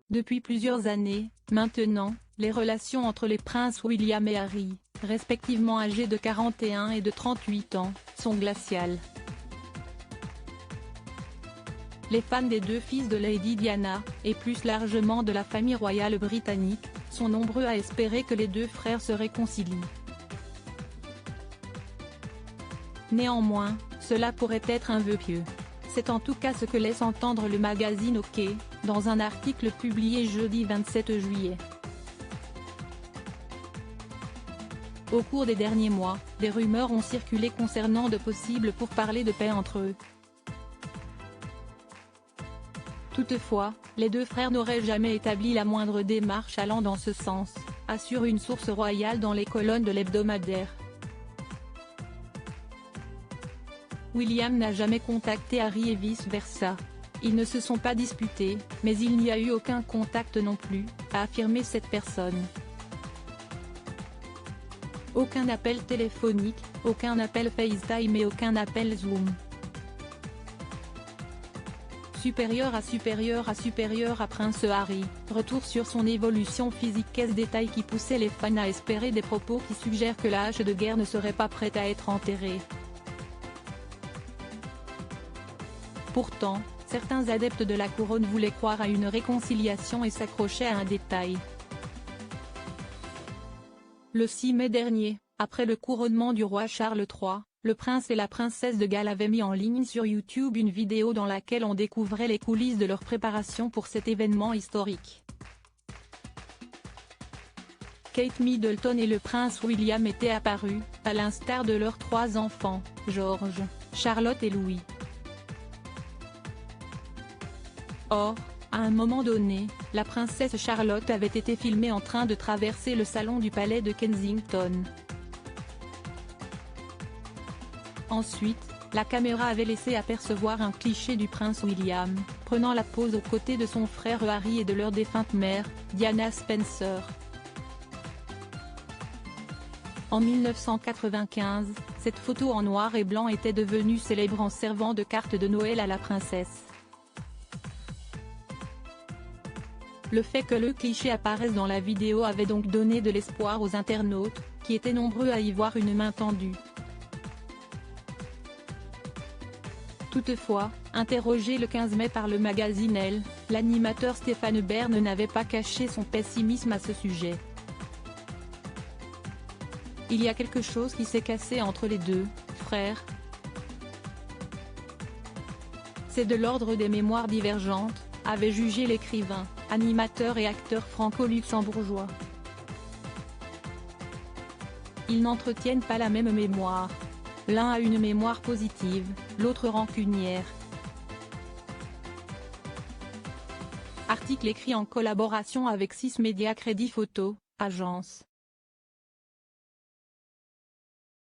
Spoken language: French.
Depuis plusieurs années, maintenant, les relations entre les princes William et Harry, respectivement âgés de 41 et de 38 ans, sont glaciales. Les fans des deux fils de Lady Diana, et plus largement de la famille royale britannique, sont nombreux à espérer que les deux frères se réconcilient. Néanmoins, cela pourrait être un vœu pieux. C'est en tout cas ce que laisse entendre le magazine OK, dans un article publié jeudi 27 juillet. Au cours des derniers mois, des rumeurs ont circulé concernant de possibles pourparlers de paix entre eux. Toutefois, les deux frères n'auraient jamais établi la moindre démarche allant dans ce sens, assure une source royale dans les colonnes de l'hebdomadaire. William n'a jamais contacté Harry et vice-versa. Ils ne se sont pas disputés, mais il n'y a eu aucun contact non plus, a affirmé cette personne. Aucun appel téléphonique, aucun appel FaceTime et aucun appel Zoom. Supérieur à Prince Harry, retour sur son évolution physique. Qu'est-ce détail qui poussait les fans à espérer des propos qui suggèrent que la hache de guerre ne serait pas prête à être enterrée. Pourtant, certains adeptes de la couronne voulaient croire à une réconciliation et s'accrochaient à un détail. Le 6 mai dernier, après le couronnement du roi Charles III, le prince et la princesse de Galles avaient mis en ligne sur YouTube une vidéo dans laquelle on découvrait les coulisses de leur préparation pour cet événement historique. Kate Middleton et le prince William étaient apparus, à l'instar de leurs trois enfants, George, Charlotte et Louis. Or, à un moment donné, la princesse Charlotte avait été filmée en train de traverser le salon du palais de Kensington. Ensuite, la caméra avait laissé apercevoir un cliché du prince William, prenant la pose aux côtés de son frère Harry et de leur défunte mère, Diana Spencer. En 1995, cette photo en noir et blanc était devenue célèbre en servant de carte de Noël à la princesse. Le fait que le cliché apparaisse dans la vidéo avait donc donné de l'espoir aux internautes, qui étaient nombreux à y voir une main tendue. Toutefois, interrogé le 15 mai par le magazine Elle, l'animateur Stéphane Bern n'avait pas caché son pessimisme à ce sujet. Il y a quelque chose qui s'est cassé entre les deux frères. C'est de l'ordre des mémoires divergentes, avait jugé l'écrivain, animateur et acteur franco-luxembourgeois. Ils n'entretiennent pas la même mémoire. L'un a une mémoire positive, l'autre rancunière. Article écrit en collaboration avec 6 Médias Crédit Photo, agence.